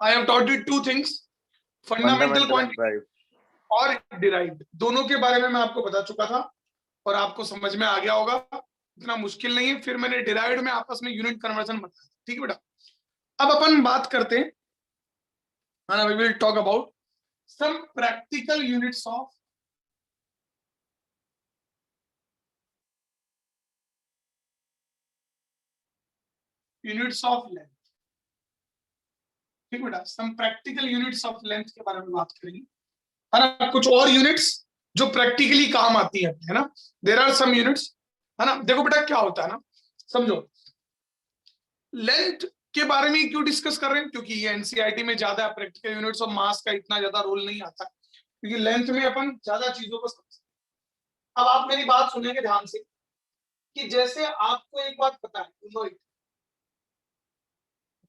I have taught you two things, fundamental quantity और derived, दोनों के बारे में मैं आपको बता चुका था और आपको समझ में आ गया होगा, इतना मुश्किल नहीं है। फिर मैंने डिराइव्ड में आपस में यूनिट कन्वर्जन बताया, ठीक है बेटा। अब अपन बात करते हैं, we will talk about some practical units of length, ठीक बेटा। Some practical units of length के बारे में बात करेंगे, है ना। कुछ और यूनिट्स जो प्रैक्टिकली काम आती है ना। देयर आर सम यूनिट्स, है ना। देखो बेटा क्या होता है ना, समझो लेंथ के बारे में क्यों डिस्कस कर रहे हैं, क्योंकि ये एनसीईआरटी में ज्यादा प्रैक्टिकल यूनिट्स और मास का इतना ज्यादा रोल नहीं आता, क्योंकि लेंथ में अपन ज्यादा चीजों को समझते। अब आप मेरी बात सुनेंगे ध्यान से, कि जैसे आपको एक बात पता है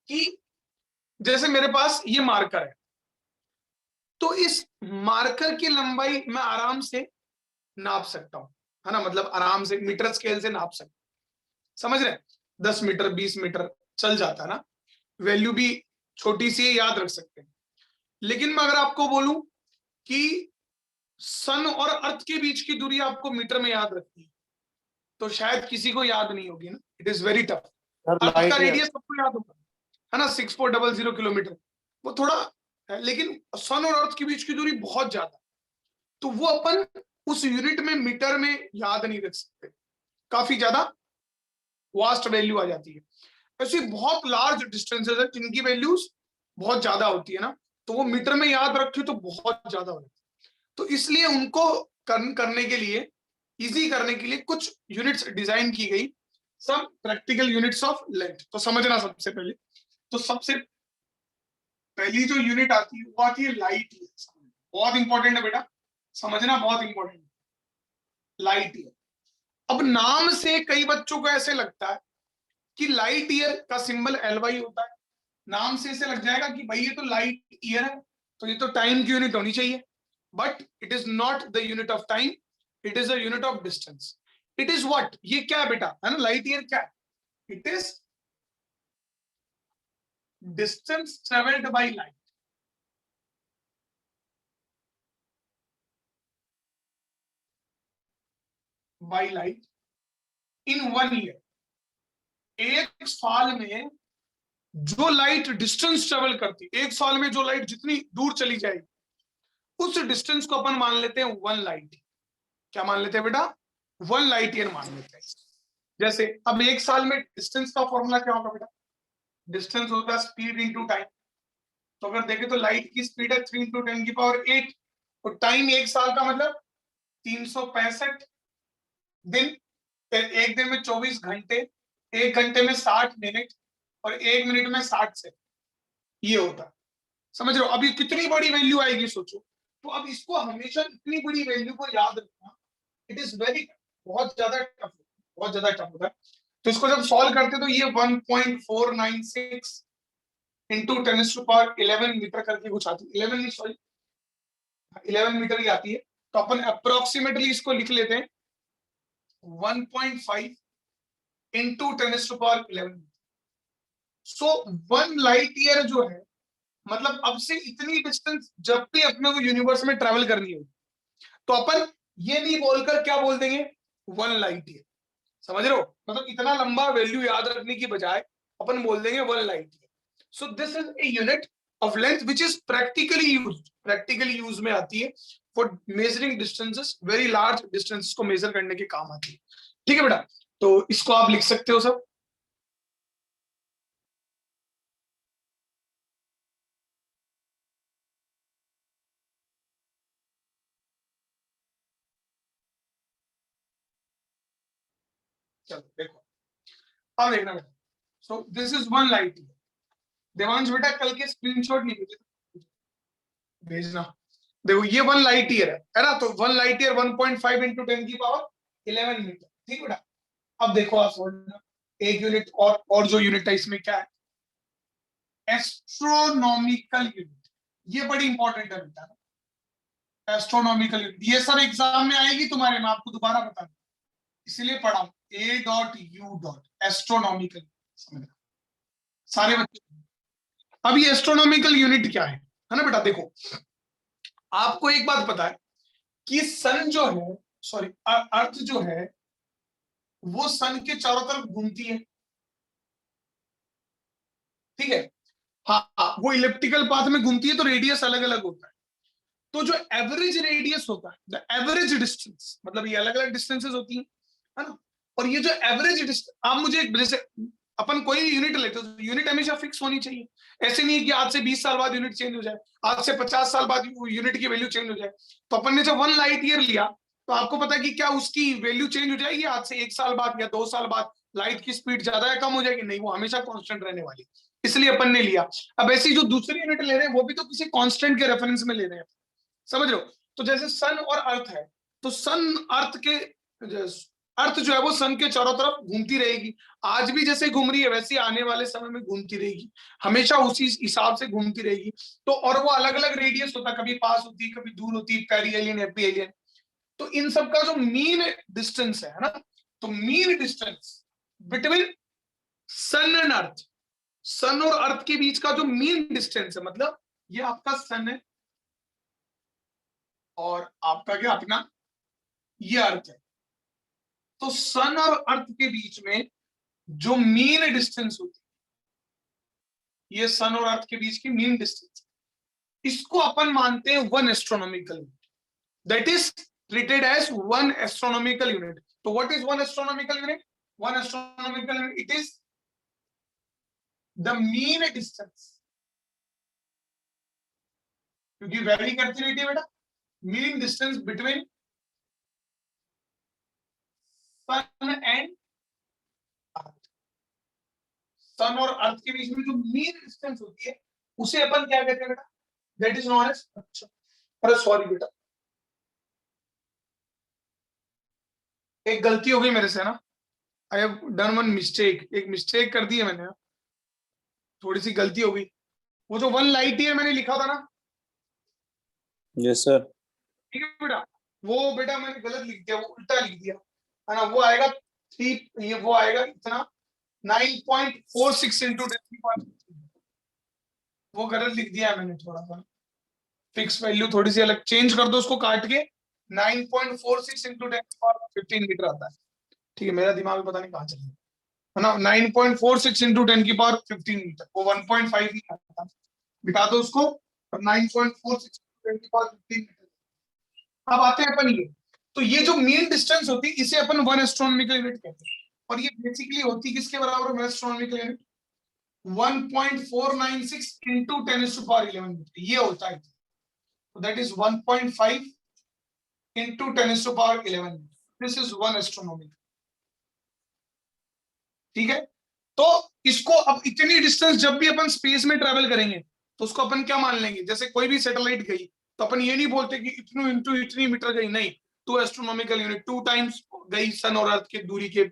कि जैसे मेरे पास ये मार्कर है, तो इस मार्कर की लंबाई मैं आराम से नाप सकता हूं, है ना। मतलब आराम से मीटर स्केल से नाप सकता, समझ रहे हैं। 10 मीटर 20 मीटर चल जाता है ना, वैल्यू भी छोटी सी याद रख सकते हैं। लेकिन मैं अगर आपको बोलूं कि सन और अर्थ के बीच की दूरी आपको मीटर में याद रखनी है, तो शायद किसी को याद नहीं होगी ना, इट इज वेरी टफ। अर्थ का रेडियस सबको याद होगा, है ना, 6400 किलोमीटर, वो थोड़ा है, लेकिन सन और अर्थ के बीच की दूरी बहुत ज्यादा, तो वो अपन उस यूनिट में मीटर में याद नहीं रख सकते, काफी ज्यादा वास्ट वैल्यू आ जाती है। ऐसी बहुत लार्ज डिस्टेंसेस है जिनकी वैल्यूज बहुत ज्यादा होती है ना, तो वो मीटर में याद रखे तो बहुत ज्यादा हो जाती है। तो इसलिए उनको करने के लिए, इजी करने के लिए कुछ यूनिट्स डिजाइन की गई, सब प्रैक्टिकल यूनिट्स ऑफ लेंथ। तो समझना सबसे पहले, तो सबसे पहली जो यूनिट आती है वो आती है लाइट ईयर। बहुत इंपॉर्टेंट है बेटा, समझना बहुत इंपॉर्टेंट है, लाइट ईयर। अब नाम से कई बच्चों को ऐसे लगता है कि लाइट ईयर का सिंबल LY होता है, नाम से ऐसे लग जाएगा कि भाई ये तो लाइट ईयर है, तो ये तो टाइम की यूनिट होनी चाहिए। But it is not the unit of time, it is a unit of distance. It is what, ये क्या है बेटा, है ना, लाइट ईयर क्या है, it is distance travelled by light, by light in 1 year. एक साल में जो लाइट डिस्टेंस ट्रेवल करती, एक साल में जो लाइट जितनी दूर चली जाएगी, उस डिस्टेंस को अपन मान लेते हैं 1 लाइट। क्या मान लेते हैं बेटा, 1 लाइट ईयर मान लेते हैं। जैसे अब एक साल में डिस्टेंस का फॉर्मूला क्या होगा बेटा, डिस्टेंस होता है स्पीड इंटू टाइम। तो अगर देखें तो लाइट की स्पीड है 3 × 10⁸, और टाइम एक साल का मतलब 365 दिन, एक दिन में 24 घंटे, एक घंटे में 60 मिनट, और एक मिनट में 60 सेकंड, ये होता है। समझ रहे हो, अभी कितनी बड़ी वैल्यू आएगी सोचो। तो अब इसको हमेशा इतनी बड़ी वैल्यू को याद रखना, इट इज वेरी, बहुत ज्यादा टफ, बहुत ज्यादा टफ होता है। तो इसको जब सॉल्व करते तो ये 1.496 इंटू 10⁻11 मीटर करके कुछ आती है, 11 नहीं सॉरी 11 मीटर ही आती है। तो अपन अप्रोक्सीमेटली इसको लिख लेते हैं 1.5 इंटू 10⁻11। सो 1 लाइट ईयर जो है, मतलब अब से इतनी डिस्टेंस जब भी अपने को यूनिवर्स में ट्रेवल करनी होगी, तो अपन ये नहीं बोलकर क्या बोल देंगे, 1 लाइट ईयर। समझ रहे हो, मतलब इतना लंबा वैल्यू याद रखने की बजाय अपन बोल देंगे 1 light year. So this is a unit of length which is practically use में आती है for measuring distances, very large distances को मेजर करने के काम आती है। ठीक है बेटा, तो इसको आप लिख सकते हो सब। चलो देखो, अब देखना बेटा, so this is 1 light year. Devansh बेटा कल के स्क्रीनशॉट नहीं भेजना। देखो ये 1 लाइट ईयर है ना, तो 1 लाइट ईयर 1.5 इंटू 10⁻11 मीटर, ठीक बेटा। अब देखो आप समझना, एक यूनिट और जो यूनिट है इसमें क्या है, एस्ट्रोनॉमिकल यूनिट। ये बड़ी इंपॉर्टेंट है बेटा, एस्ट्रोनॉमिकल यूनिट, ये सब एग्जाम में आएगी तुम्हारे, मैं आपको दोबारा बता दूं, इसलिए पढ़ा A.U. एस्ट्रोनॉमिकल, समझना सारे बच्चे। अब ये एस्ट्रोनॉमिकल यूनिट क्या है ना बेटा? देखो, आपको एक बात पता है कि सन जो है, सॉरी अर्थ जो है वो सन के चारों तरफ घूमती है, ठीक है? हाँ हाँ, वो इलेप्टिकल पाथ में घूमती है तो रेडियस अलग अलग होता है। तो जो एवरेज रेडियस होता है, द एवरेज डिस्टेंस, मतलब ये अलग अलग डिस्टेंसेस होती हैं, है ना? और ये जो एवरेज डिस्टेंस, आप मुझे जैसे अपन कोई यूनिट लेते हो, यूनिट हमेशा फिक्स होनी चाहिए। ऐसे नहीं है कि आज से 20 साल बाद यूनिट चेंज हो जाए, आज से 50 साल बाद यूनिट की वैल्यू चेंज हो जाए। तो अपन ने जब 1 लाइट ईयर लिया तो आपको पता है कि क्या उसकी वैल्यू चेंज हो जाएगी आज से 1 साल बाद या 2 साल बाद? लाइट की स्पीड ज्यादा या कम हो जाएगी? नहीं, वो हमेशा कांस्टेंट रहने वाली, इसलिए अपन ने लिया। अब ऐसी जो दूसरी यूनिट ले रहे हैं वो भी तो किसी कांस्टेंट के रेफरेंस में ले रहे हैं, समझ रहे हो? तो जैसे सन और अर्थ है, तो सन अर्थ के, अर्थ जो है वो सन के चारों तरफ घूमती रहेगी। आज भी जैसे घूम रही है वैसे आने वाले समय में घूमती रहेगी, हमेशा उसी हिसाब से घूमती रहेगी। तो और वो अलग अलग रेडियस होता है, कभी पास होती है, कभी दूर होती है, पेरिहेलियन, एपीहेलियन। तो इन सब का जो मीन डिस्टेंस है ना, तो mean distance between sun and earth, sun और अर्थ के बीच का जो मीन डिस्टेंस है, मतलब ये आपका सन है और आपका क्या अपना ये अर्थ है। तो सन और अर्थ के बीच में जो मीन डिस्टेंस होती है, ये सन और अर्थ के बीच की मीन डिस्टेंस, इसको अपन मानते हैं 1 astronomical unit, that is treated as 1 astronomical unit. तो what is 1 astronomical unit? 1 astronomical unit, it is the mean distance, क्योंकि वैरी करती रहती है बेटा, mean distance between sun and earth. Sun और अर्थ के बीच में जो मीन डिस्टेंस होती है उसे अपन क्या कहते हैं बेटा? दैट इज नोन एज, अच्छा अरे सॉरी बेटा, एक गलती हो गई मेरे से ना, I have done one mistake, एक मिस्टेक कर दी है मैंने, थोड़ी सी गलती हो गई। वो जो 1 लाइट ईयर मैंने लिखा था ना, यस सर। ठीक है बेटा, वो बेटा मैंने गलत लिख दिया, वो उल्टा लिख दिया, है ना? वो आएगा 3, ये वो आएगा इतना 9.46 इंटू 10 वो गलत लिख दिया है मैंने, थोड़ा सा फिक्स वैल्यू थोड़ी सी अलग चेंज कर दो, उसको काट के 9.46 इंटू 10 15 मीटर आता है। ठीक है, मेरा दिमाग पता नहीं कहाँ चला गया, है ना? 9.46 इंटू 10 15 मीटर, वो 1.5 ही आता है, बिठा दो उसको, और 9.46 10 15 मीटर। अब आते हैं अपन ये, तो ये जो मीन डिस्टेंस होती है इसे अपन 1 एस्ट्रोनॉमिकल यूनिट कहते हैं, और ये बेसिकली होती है किसके बराबर? 1 एस्ट्रोनॉमिकल यूनिट 1.496 इंटू 10⁻11 मीटर, ये होता है। तो that is 1.5 into 10⁻11 metre, this is 1 astronomical, ठीक है? तो इसको अब इतनी डिस्टेंस जब भी अपन स्पेस में ट्रेवल करेंगे तो उसको अपन क्या मान लेंगे? जैसे कोई भी सैटेलाइट गई तो अपन ये नहीं बोलते कि इतनी इंटू इतनी मीटर गई, नहीं, 2 एस्ट्रोनॉमिकल यूनिट, 2 टाइम्स गई सन और अर्थ की दूरी के,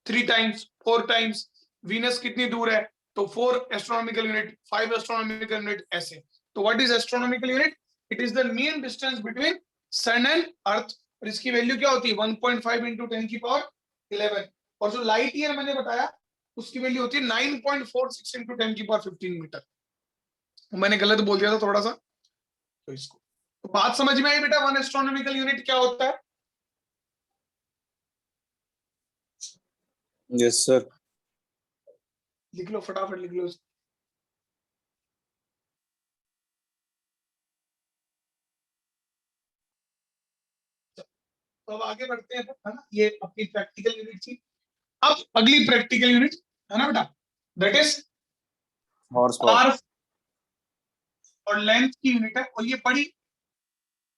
3 टाइम्स, 4 टाइम्स। वीनस कितनी दूर है? तो 4 एस्ट्रोनॉमिकल यूनिट, 5 एस्ट्रोनॉमिकल यूनिट, ऐसे। तो what is astronomical unit? It is the mean distance between sun and earth, और इसकी वैल्यू क्या होती है? 1.5 इंटू 10⁻11। और जो लाइट ईयर मैंने बताया उसकी वैल्यू होती है 9.46 इंटू 10⁻15 मीटर। मैंने गलत बोल दिया था थोड़ा सा, तो इसको, तो बात समझ में आई बेटा? 1 एस्ट्रोनॉमिकल यूनिट क्या होता है? Yes sir. लिख लो, फटाफट लिख लो। तो अब आगे बढ़ते हैं, है ना? ये अपनी प्रैक्टिकल यूनिट थी। अब अगली प्रैक्टिकल यूनिट है ना बेटा, दैट इज हॉर्स पावर। आर और लेंथ की यूनिट है, और ये बड़ी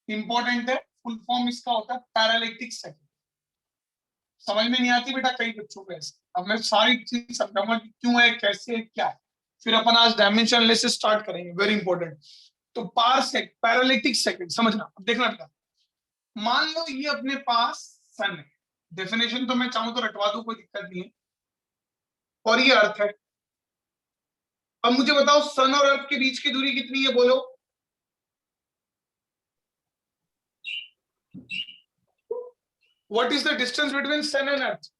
इंपॉर्टेंट है। फुल फॉर्म इसका होता है पैरालैक्टिक सेकंड। समझ में नहीं आती बेटा कई बच्चों को ऐसे, अब मैं सारी चीज समझाऊंगा कि क्यों है, कैसे है, क्या है। फिर अपन आज डायमेंशन एनालिसिस स्टार्ट करेंगे, वेरी इंपॉर्टेंट। तो पार सेक पैरालिटिक सेकंड समझना, अब देखना बेटा, मान लो ये अपने पास सन है, डेफिनेशन तो मैं चाहूं तो रटवा दूं, कोई दिक्कत नहीं है, और ये अर्थ है। अब मुझे बताओ सन और अर्थ के बीच की दूरी कितनी है, बोलो? What is the distance between sun and earth?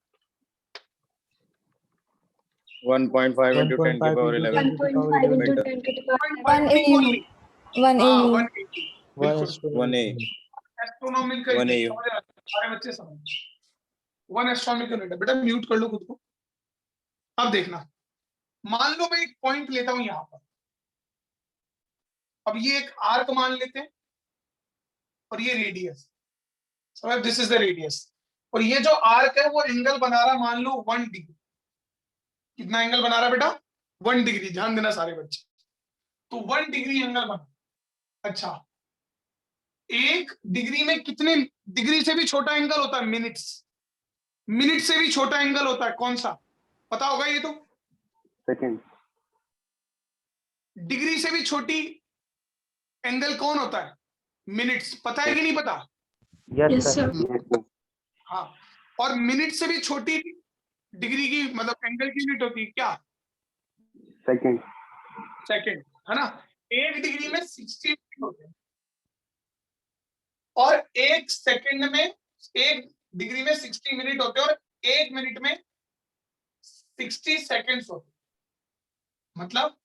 1.5 into 10 की power 11 1.5 into metre 10 to the power 1 AU. 1 हाँ AU. 180 बिल्कुल 1 A एस्ट्रोनॉमिकल 1 यूनिट AU समझ रहे हैं? सारे बच्चे समझ 1 एस्ट्रोनॉमिकल यूनिट बेटा म्यूट कर लो खुद को। अब देखना, मान लो मैं एक पॉइंट लेता हूं यहां पर, अब ये एक आर्क मान लेते हैं और ये रेडियस, समझ दिस इज द रेडियस, और ये जो आर्क है वो एंगल बना रहा मान लो 1 डिग्री। कितना एंगल बना रहा बेटा? 1 डिग्री, ध्यान देना सारे बच्चे। तो 1 डिग्री एंगल बना। अच्छा, 1 डिग्री में कितने डिग्री से भी छोटा एंगल होता है? मिनट्स। मिनट से भी छोटा एंगल होता है कौन सा? पता होगा ये तो। सेकंड डिग्री से भी छोटी एंगल कौन होता है? मिनट्स। पता है कि नहीं पता? Yes, sir. हाँ, और मिनट से भी छोटी डिग्री की मतलब एंगल की यूनिट होती है क्या? सेकंड सेकंड, है ना। 1 डिग्री में 60 मिनट होते हैं और 1 सेकंड में 1 डिग्री में 60 मिनट होते हैं और 1 मिनट में 60 सेकंड्स होते हैं। मतलब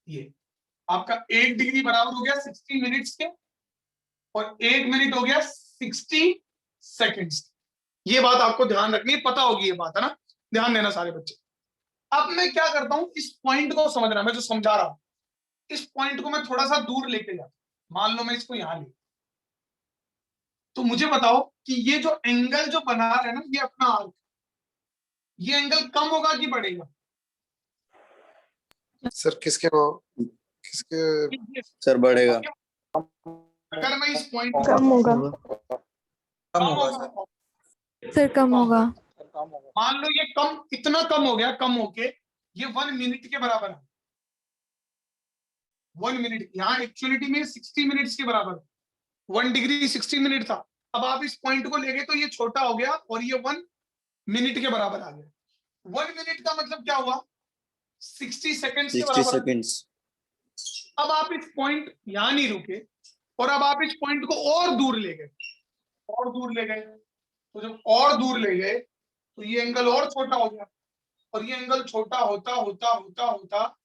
ये आपका 1 डिग्री बराबर हो गया 60 मिनट्स के और 1 मिनट हो गया 60 सेकंड्स। ये बात आपको ध्यान रखनी है, पता होगी ये बात, है ना। ध्यान देना सारे बच्चे। अब मैं क्या करता हूं, इस पॉइंट को समझना, मैं जो समझा रहा हूं इस पॉइंट को मैं थोड़ा सा दूर लेके जाता हूं। मान लो मैं इसको यहां ले, तो मुझे बताओ कि ये जो एंगल जो बना रहा है ना ये अपना आर्क, ये एंगल कम होगा कि बढ़ेगा? सर किसके सर बढ़ेगा अगर मैं इस पॉइंट कम होगा कम होगा सर, कम होगा। मान लो ये कम, इतना कम हो गया, कम होके ये 1 मिनट के बराबर है। 1 मिनट, यहाँ एक्चुअलिटी में 60 मिनट्स के बराबर, 1 डिग्री 60 मिनट था। अब आप इस पॉइंट को ले गए तो ये छोटा हो गया और ये 1 मिनट के बराबर आ गया। 1 मिनट का मतलब क्या हुआ? 60 सेकंड्स के 60 बराबर। seconds अब आप इस पॉइंट यहां नहीं रुके और अब आप इस पॉइंट को और दूर ले गए, और दूर ले गए, तो जब और दूर ले गए तो ये एंगल और छोटा हो गया और ये एंगल छोटा होता होता होता होता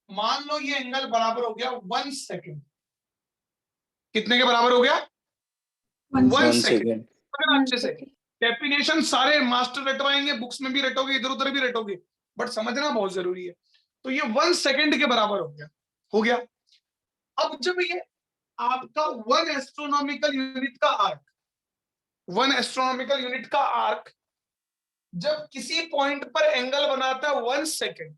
मान लो ये एंगल बराबर हो गया 1 सेकंड। कितने के बराबर हो गया? 1 1 सेकंड। second अगर अच्छे से डेफिनेशन सारे मास्टर रटवाएंगे, बुक्स में भी रटोगे, इधर उधर भी रटोगे, बट समझना बहुत जरूरी है। तो ये 1 सेकंड के बराबर हो गया, हो गया। अब जब ये आपका 1 एस्ट्रोनॉमिकल यूनिट का आर्क, 1 एस्ट्रोनॉमिकल यूनिट का आर्क जब किसी पॉइंट पर एंगल बनाता है 1 सेकंड,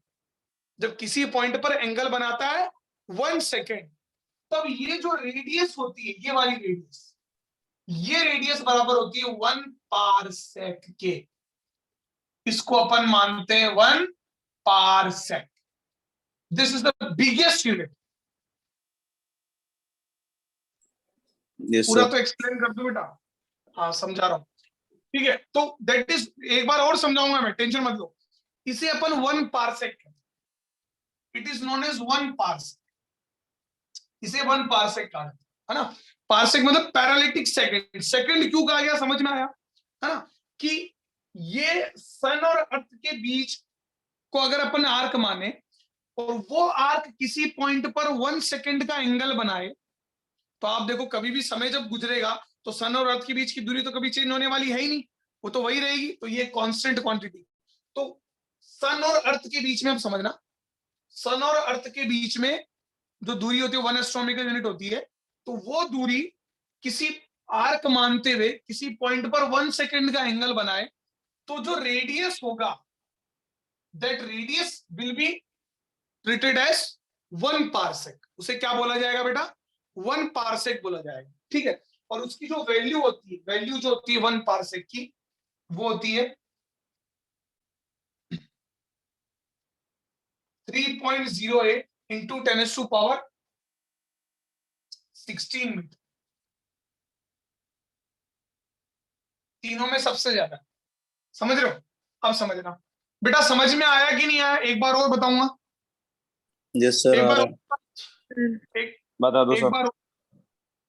जब किसी पॉइंट पर एंगल बनाता है 1 सेकंड, तब ये जो रेडियस होती है, ये वाली रेडियस, ये रेडियस बराबर होती है 1 पारसेक के। इसको अपन मानते हैं 1 parsec. This is the biggest unit. yes पूरा sir तो एक्सप्लेन कर दो बेटा। हाँ समझा रहा हूं, ठीक है। तो दैट इज, एक बार और समझाऊंगा मैं, टेंशन मत लो। इसे अपन 1 parsec, it is known as 1 parsec. इसे 1 पारसेक कहा जाता है ना। पारसेक मतलब पैरालिटिक सेकंड। सेकंड क्यों कहा गया समझ में आया, है ना। कि ये सन और अर्थ के बीच को अगर अपन आर्क माने और वो आर्क किसी पॉइंट पर 1 सेकंड का एंगल बनाए, तो आप देखो कभी भी समय जब गुजरेगा तो सन और अर्थ के बीच की दूरी तो कभी चेंज होने वाली है ही नहीं, वो तो वही रहेगी। तो ये कांस्टेंट क्वांटिटी। तो सन और अर्थ के बीच में, आप समझना, सन और अर्थ के बीच में जो दूरी होती है 1 एस्ट्रोनॉमिकल यूनिट होती है। तो वो दूरी किसी आर्क मानते हुए किसी पॉइंट पर 1 सेकंड का एंगल बनाए, तो जो रेडियस होगा, that radius will be treated as 1 parsec. उसे क्या बोला जाएगा बेटा? 1 पारसेक बोला जाएगा, ठीक है। और उसकी जो वैल्यू होती है, वैल्यू जो होती है 1 पारसेक की, वो होती है 3.08 इंटू 10⁻16 मीटर। तीनों में सबसे ज्यादा। समझ रहे हो? अब समझना बेटा, समझ में आया कि नहीं आया? एक बार और बताऊंगा, yes sir एक आ बार रहा और, है एक बता दो एक सर बार और,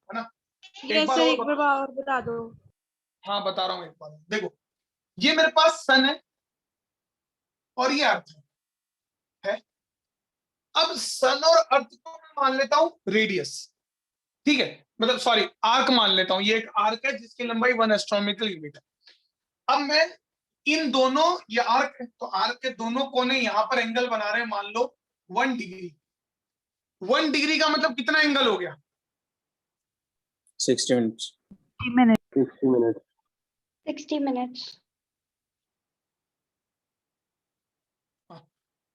है ना। एक बार सर, और एक बार और बता दो। हाँ बता रहा हूँ, एक बार देखो, ये मेरे पास सन है और ये अर्थ है। अब सन और अर्थ को मैं मान लेता हूं रेडियस, ठीक है, मतलब सॉरी आर्क मान लेता हूं, ये एक आर्क है जिसकी लंबाई 1 एस्ट्रोनॉमिकल यूनिट है। अब मैं इन दोनों, ये आर्क है तो आर्क के दोनों कोने यहां पर एंगल बना रहे हैं, मान लो 1 डिग्री। 1 डिग्री का मतलब कितना एंगल हो गया? 60 minutes. 60 minutes. 60 minutes. 60 minutes.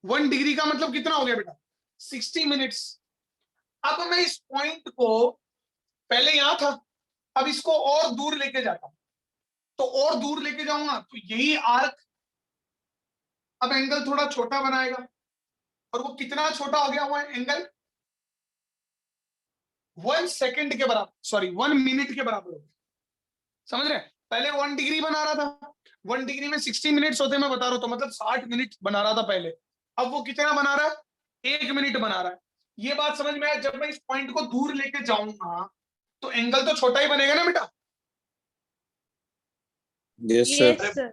1 degree का मतलब कितना हो गया बेटा? 60 मिनट्स। अब मैं इस पॉइंट को, पहले यहां था, अब इसको और दूर लेके जाता हूं, तो और दूर लेके जाऊंगा तो यही आर्क अब एंगल थोड़ा छोटा बनाएगा, और वो कितना छोटा हो गया हुआ है एंगल? 1 सेकंड के बराबर, सॉरी 1 मिनट के बराबर हो गया। समझ रहे हैं? पहले 1 डिग्री बना रहा था, 1 डिग्री में 60 मिनट्स होते, मैं बता रहा हूं, तो मतलब 60 मिनट बना रहा था पहले। अब वो कितना बना रहा है? 1 मिनट बना रहा है। ये बात समझ में आया? जब मैं इस पॉइंट को दूर लेके जाऊंगा तो एंगल तो छोटा ही बनेगा ना बेटा? Yes, sir. Yes, sir.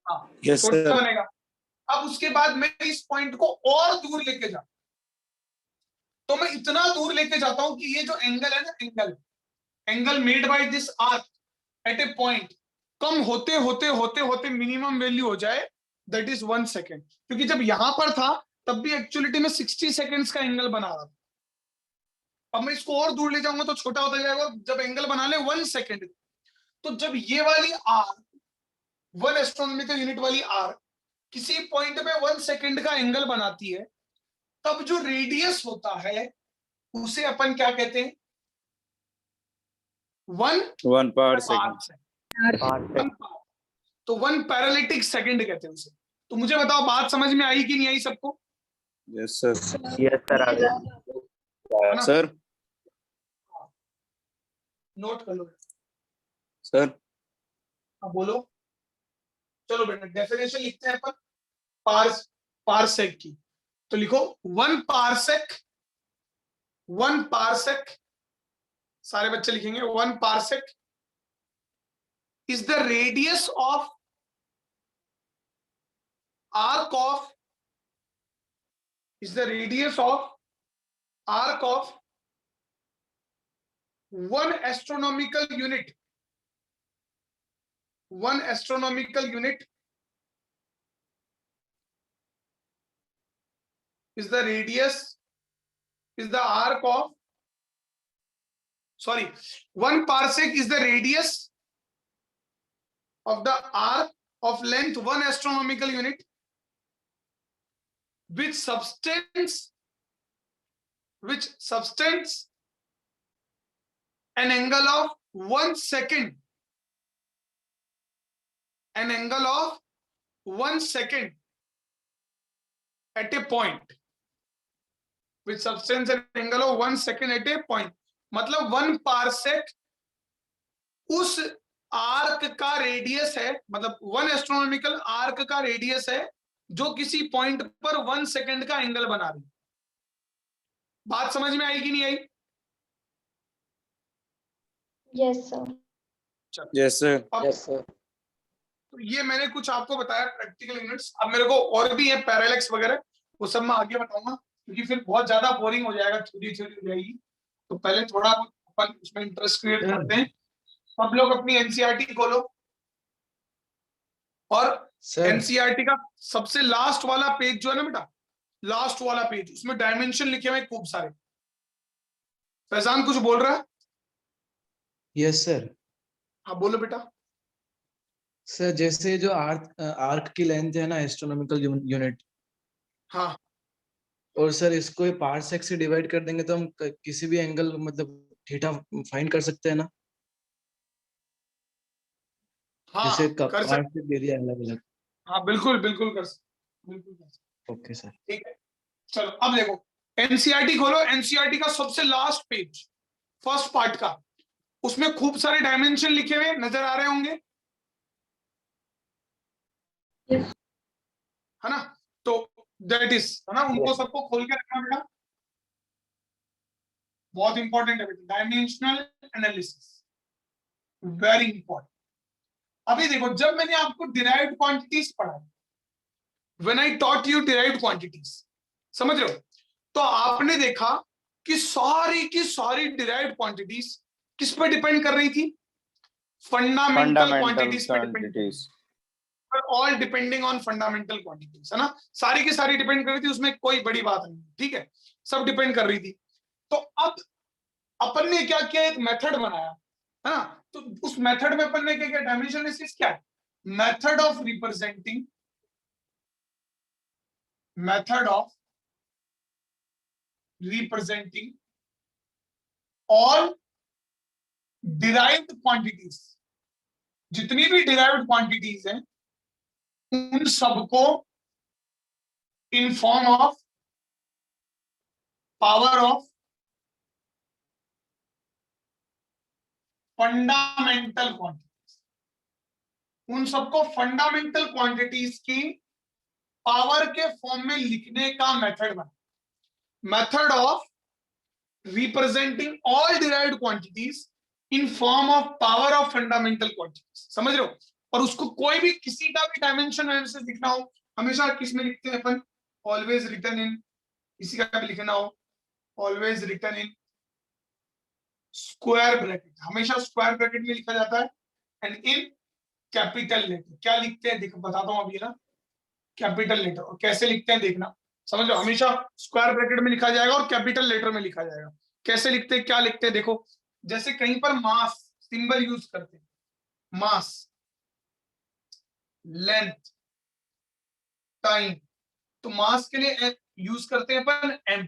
हाँ, Yes, छोटा sir. बनेगा। अब उसके बाद मैं इस पॉइंट को और दूर लेके जाऊं, तो मैं इतना दूर लेके जाता हूं कि ये जो एंगल है ना, angle made by this arc at a point कम होते होते होते होते मिनिमम वैल्यू हो जाए, दैट इज 1 सेकेंड। क्योंकि जब यहां पर था तब भी एक्चुअलिटी में 60 सेकेंड्स का एंगल बना रहा था। अब मैं इसको और दूर ले जाऊंगा तो छोटा होता जाएगा, जब एंगल बना ले 1 सेकेंड, तो जब ये वाली आर्क 1 एस्ट्रोनॉमिकल यूनिट वाली आर्क किसी पॉइंट पे 1 सेकेंड का एंगल बनाती है, तब जो रेडियस होता है उसे अपन क्या कहते हैं? 1 per second. तो 1 पैरालिटिक सेकंड कहते हैं उसे। तो मुझे बताओ बात समझ में आई कि नहीं आई सबको? Yes, sir. Yes, sir. है ना? Sir. नोट कर लो। Sir. हाँ बोलो। चलो बेटा डेफिनेशन लिखते हैं अपन पारसेक की। तो लिखो 1 पारसेक, 1 पारसेक, सारे बच्चे लिखेंगे 1 parsec is the radius of arc of, is the radius of arc of 1 astronomical unit, 1 astronomical unit is the radius, is the arc of, sorry, 1 parsec is the radius of the arc of length 1 astronomical unit which subtends an angle of 1 second, an angle of 1 second at a point, which subtends an angle of 1 second at a point। मतलब 1 parsec उस arc का radius है, मतलब 1 astronomical arc का radius है जो किसी point पर 1 सेकंड का एंगल बना रही। बात समझ में आई कि नहीं आई? Yes, sir. Yes, sir. Yes, sir. तो ये मैंने कुछ आपको बताया प्रैक्टिकल यूनिट्स। अब मेरे को और भी है पैरेलैक्स वगैरह, वो सब मैं आगे बताऊंगा, क्योंकि फिर बहुत ज्यादा बोरिंग हो जाएगा, थोड़ी हो जाएगी। तो पहले थोड़ा अपन उसमें इंटरेस्ट क्रिएट करते हैं। सब लोग अपनी एनसीईआरटी खोलो, और एनसीईआरटी का सबसे लास्ट वाला पेज जो है ना बेटा, लास्ट वाला पेज, उसमें डायमेंशन लिखे हुए खूब सारे। फैजान कुछ बोल रहा है? Yes sir. हाँ बोलो बेटा। सर जैसे जो आर्क की लेंथ है ना एस्ट्रोनॉमिकल यूनिट, हाँ और सर इसको पारसेक से डिवाइड कर देंगे तो हम किसी भी एंगल मतलब थीटा फाइंड कर सकते हैं ना? हाँ जैसे कर सकते, पारसेक दे दिया अलग अलग। हाँ बिल्कुल बिल्कुल कर सकते, बिल्कुल कर सकते। Okay sir. ठीक है, चलो अब देखो एनसीईआरटी खोलो। एनसीईआरटी का सबसे लास्ट पेज, फर्स्ट पार्ट का, उसमें खूब सारे डायमेंशन लिखे हुए नजर आ रहे होंगे, Yes. है ना? तो दैट इज, है ना, उनको सबको खोल के रखना बेटा, बहुत इंपॉर्टेंट है बेटा। Dimensional analysis very important. अभी देखो जब मैंने आपको डिराइव्ड क्वांटिटीज पढ़ा, when I taught you derived quantities, समझ रहे हो? तो आपने देखा कि सारी की सारी डिराइव्ड क्वांटिटीज किस पे डिपेंड कर रही थी? फंडामेंटल fundamental क्वांटिटीज पे डिपेंड कर रही quantities. थी। All depending on fundamental quantities, है ना, सारी की सारी डिपेंड कर रही थी, उसमें कोई बड़ी बात नहीं, ठीक है, सब डिपेंड कर रही थी। तो अब अपन ने क्या किया, एक मेथड बनाया, है ना, तो उस मेथड में अपन ने क्या किया, डायमेंशन एनालिसिस क्या है, method of representing, method of representing all derived quantities, जितनी भी डिराइव्ड क्वांटिटीज हैं उन सबको in form of power of fundamental quantities, उन सबको फंडामेंटल क्वांटिटीज की पावर के फॉर्म में लिखने का मेथड बना, method of representing all derived quantities in form of power of fundamental quantities, समझ रहे हो। और उसको कोई भी किसी का भी डायमेंशन एनालिसिस लिखना हो, हमेशा किस में लिखते हैं अपन, ऑलवेज रिटन इन, किसी का भी लिखना हो always written in square bracket, हमेशा स्क्वायर ब्रैकेट में लिखा जाता है, एंड इन कैपिटल लेटर। क्या लिखते हैं देखो, बताता हूं अभी ना, कैपिटल लेटर। और कैसे लिखते हैं देखना, समझ लो, हमेशा स्क्वायर ब्रैकेट में लिखा जाएगा और कैपिटल लेटर में लिखा जाएगा। कैसे लिखते हैं, क्या लिखते हैं देखो, जैसे कहीं पर मास सिंबल यूज करते हैं, मास, लेंथ, टाइम, तो मास के लिए यूज करते हैं अपन एम,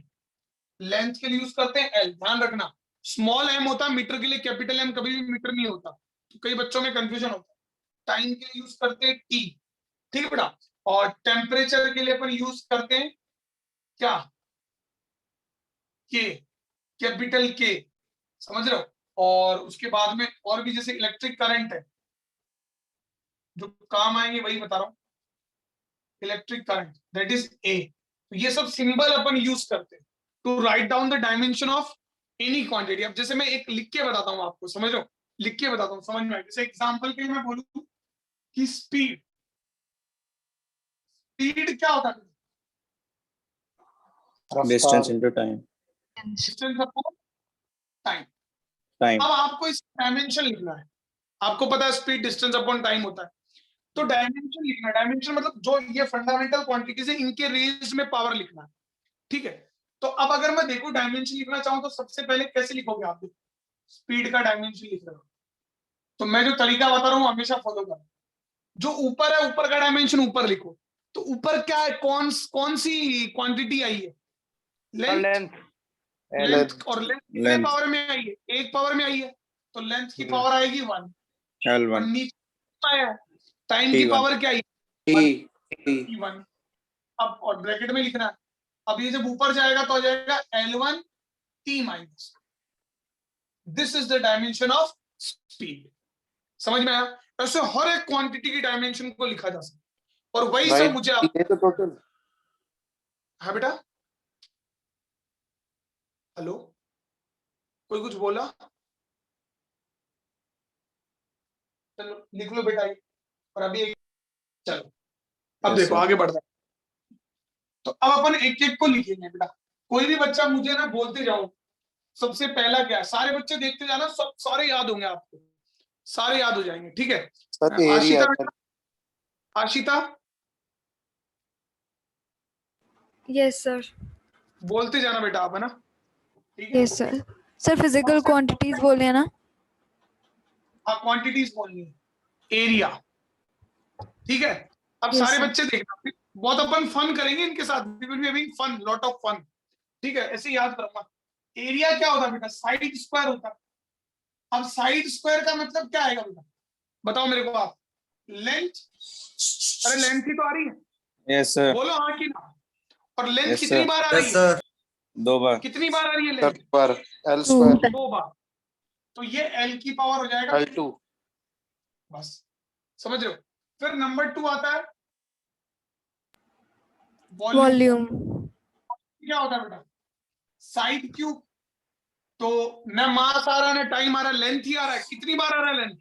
लेंथ के लिए यूज करते हैं एल। ध्यान रखना, स्मॉल एम होता है मीटर के लिए, कैपिटल एम कभी भी मीटर नहीं होता, तो कई बच्चों में कंफ्यूजन होता है। टाइम के लिए यूज करते हैं टी, ठीक है बेटा। और टेम्परेचर के लिए अपन यूज करते हैं क्या, के, कैपिटल के, समझ रहे हो। और उसके बाद में और भी, जैसे इलेक्ट्रिक करंट है, जो काम आएंगे वही बता रहा हूं, electric current that is A. तो ये सब सिंबल अपन यूज करते हैं to write down the dimension of any quantity. अब जैसे मैं एक लिख के बताता हूँ आपको, समझ लो, लिख के बताता हूँ, समझ में आए। जैसे एग्जांपल के लिए मैं बोलूं कि स्पीड, स्पीड क्या होता है, Distance into time. Distance upon time. Time. अब आपको इस डायमेंशन लिखना है, आपको पता है स्पीड डिस्टेंस अपॉन टाइम होता है, तो डायमेंशन लिखना है। डायमेंशन मतलब जो ये फंडामेंटल क्वांटिटीज है इनके रेंज में पावर लिखना है, ठीक है। तो अब अगर मैं देखो डायमेंशन लिखना चाहूं तो सबसे पहले कैसे लिखोगे आप, देखो स्पीड का डायमेंशन लिख रहे हो, तो मैं जो तरीका बता रहा हूँ हमेशा फॉलो करो। जो ऊपर है ऊपर का डायमेंशन ऊपर लिखो, तो ऊपर क्या है, कौन सी क्वांटिटी आई है, लेंथ, लेंथ, और लेंथ कितने Length. पावर में आई है, एक पावर में आई है, तो लेंथ की पावर आएगी 1। और L1. नीचे आया टाइम की T1. पावर क्या आई, T. 1। अब और ब्रैकेट में लिखना है, अब ये जब ऊपर जाएगा तो आ जाएगा L1 T minus. This is the dimension of speed, समझ में आया। ऐसे हर एक क्वांटिटी की डायमेंशन को लिखा जा सकता है, और वही सब मुझे आप, ये तो टोटल, हाँ बेटा, हेलो, कोई कुछ बोला, चलो लिख लो बेटा ये। और अभी चलो अब Yes, देखो sir. आगे बढ़ रहा है। तो अब अपन एक एक को लिखेंगे बेटा, कोई भी बच्चा मुझे ना बोलते जाओ सबसे पहला क्या है, सारे बच्चे देखते जाना, सब सारे याद होंगे आपको, सारे याद हो जाएंगे, ठीक है। सर एरिया, आशिता बेटा, आशिता Yes, sir. बोलते जाना बेटा आप, है ना, ठीक है। Yes, sir. Sir, physical quantities बोले हैं ना? हाँ क्वांटिटीज बोलनी है, एरिया, ठीक है। अब Yes, सारे sir. बच्चे देखना, बहुत अपन फन करेंगे इनके साथ, we will be having fun, lot of fun, ठीक है। ऐसे याद रखना, एरिया क्या होता है बेटा, साइड स्क्वायर होता है। अब साइड स्क्वायर का मतलब क्या आएगा बेटा, बताओ मेरे को आप, लेंथ, अरे लेंथ ही तो आ रही है, Yes, sir. बोलो हाँ कि ना। और लेंथ Yes, कितनी sir. बार आ रही यस है, सर, 2 बार. कितनी बार आ रही है सर लेंथ, पर एल स्क्वायर 2 बार, तो ये एल की पावर हो जाएगा L2, बस, समझ रहे हो। फिर नंबर 2 आता है वॉल्यूम। Volume. क्या होता है बेटा, साइड क्यूब, तो न मास आ रहा है न टाइम आ रहा है, लेंथ ही आ रहा है, कितनी बार आ रहा है लेंथ,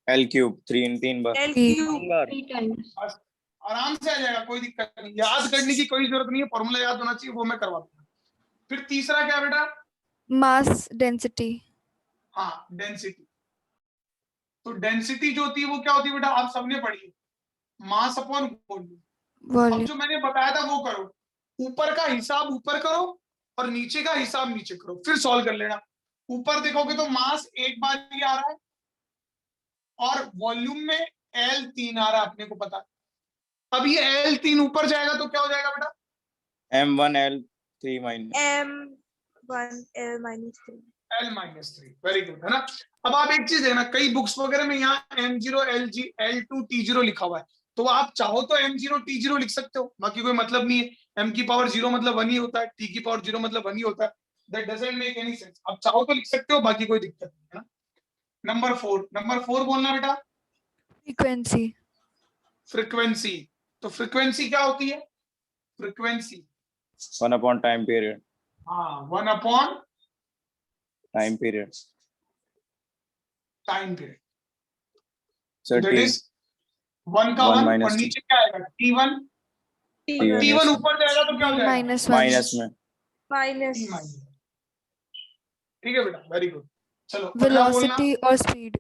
L cube. 3 बार.3 times. बस आराम से आ जाएगा, कोई दिक्कत नहीं, याद करने की कोई जरूरत नहीं है, फॉर्मूला याद होना चाहिए, वो मैं करवाता हूँ। फिर तीसरा क्या बेटा? Mass density. हाँ, डेंसिटी। तो डेंसिटी जो होती है वो क्या होती है बेटा? आप सबने पढ़ी है, मास अपॉन वॉल्यूम। अब Volume. जो मैंने बताया था वो करो, ऊपर का हिसाब ऊपर करो और नीचे का हिसाब नीचे करो, फिर सॉल्व कर लेना। ऊपर देखोगे तो मास एक बार ही आ रहा है और वॉल्यूम में L3 आ रहा है, अपने को पता है। अब ये L3 ऊपर जाएगा तो क्या हो जाएगा बेटा? M1L3 minus M1L minus 3. L-3, very good, है ना। अब आप एक चीज देखना, कई बुक्स वगैरह में यहाँ M0 LG L2 T0 लिखा हुआ है, तो आप चाहो तो M0 T0 लिख सकते हो, बाकी कोई मतलब नहीं है। M की पावर 0 मतलब 1 ही होता है, T की पावर 0 मतलब 1 ही होता है। That doesn't make any sense. आप चाहो तो लिख सकते हो, बाकी कोई दिक्कत नहीं है ना। नंबर 4 बोलना बेटा, Frequency. फ्रीक्वेंसी। तो फ्रीक्वेंसी क्या होती है? फ्रीक्वेंसी 1 अपॉन टाइम पीरियड हाँ 1 upon time period time period. Sir that T is 1 का 1 1 minus और T. नीचे क्या आएगा? T1। T1 T1 ऊपर जाएगा तो क्या हो जाएगा? -1. माइनस में minus T माइनस। ठीक है बेटा, वेरी गुड। चलो अगला बोलना। Velocity or speed.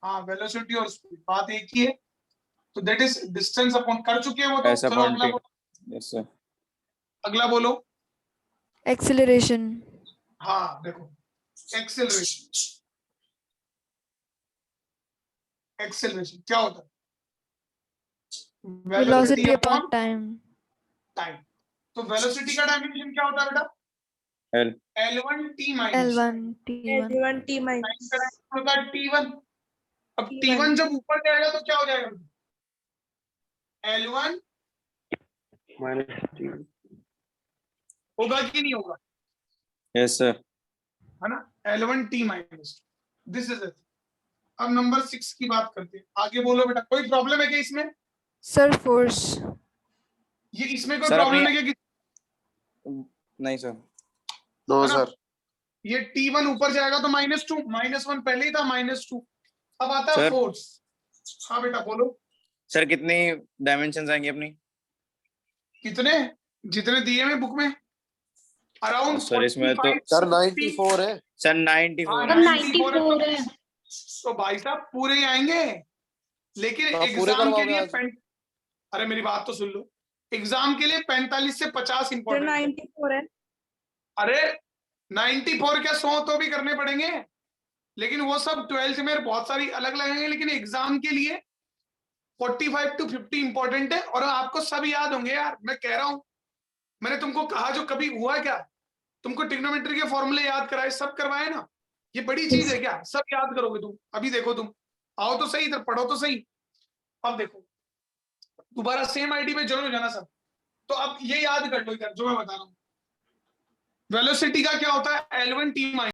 हाँ, वेलोसिटी और स्पीड बात एक ही है, तो दैट इज डिस्टेंस अपॉन, कर चुके हैं वो तो। S चलो अपॉन अगला T. बोलो, यस सर अगला बोलो। Acceleration. हाँ देखो, एक्सेलरेशन। एक्सेलरेशन क्या होता है? Velocity upon time. टाइम। तो वेलोसिटी का डायमेंशन क्या होता है बेटा? L L1T minus L1 T1. L1 T minus होता है T1। अब T1. T1 जब ऊपर जाएगा तो क्या हो जाएगा? L1 -T. होगा कि नहीं होगा? यस सर है ना, L1T minus, this is it. अब नंबर 6 की बात करते हैं, आगे बोलो बेटा। कोई प्रॉब्लम है क्या इसमें? Sir, force. ये इसमें कोई सर, प्रॉब्लम अपनी- है क्या? नहीं सर नो है ना? सर। ये T1 ऊपर जाएगा तो -2, -1 पहले ही था, -2। अब आता है सर। फोर्स। हाँ बेटा बोलो। सर कितनी डायमेंशंस आएंगी अपनी? कितने? जितने दिए हैं बुक में, अराउंड सर, इसमें तो- सर 94 है। सर 94 हाँ, है। 94 है तो भाई साहब पूरे ही आएंगे, लेकिन हाँ, पूरे एग्जाम के करवाओगे लिए आज। अरे मेरी बात तो सुन लो, एग्जाम के लिए 45 से 50 जो इंपॉर्टेंट है। 94 है. अरे 94 क्या 100 तो भी करने पड़ेंगे, लेकिन वो सब 12th में बहुत सारी अलग लगेंगे, लेकिन एग्जाम के लिए 45 to 50 इंपॉर्टेंट है। और आपको सब याद होंगे यार, मैं कह रहा हूं, मैंने तुमको कहा जो कभी हुआ क्या? तुमको ट्रिग्नोमेट्री के फॉर्मूले याद कराए, सब करवाए ना? ये बड़ी चीज है क्या? सब याद करोगे तुम? अभी देखो, तुम आओ तो सही, इधर पढ़ो तो सही। अब देखो, दोबारा सेम आईडी में ज्वाइन हो जाना सब। तो अब ये याद कर लो इधर जो मैं बता रहा हूँ, वेलोसिटी का क्या होता है? L1T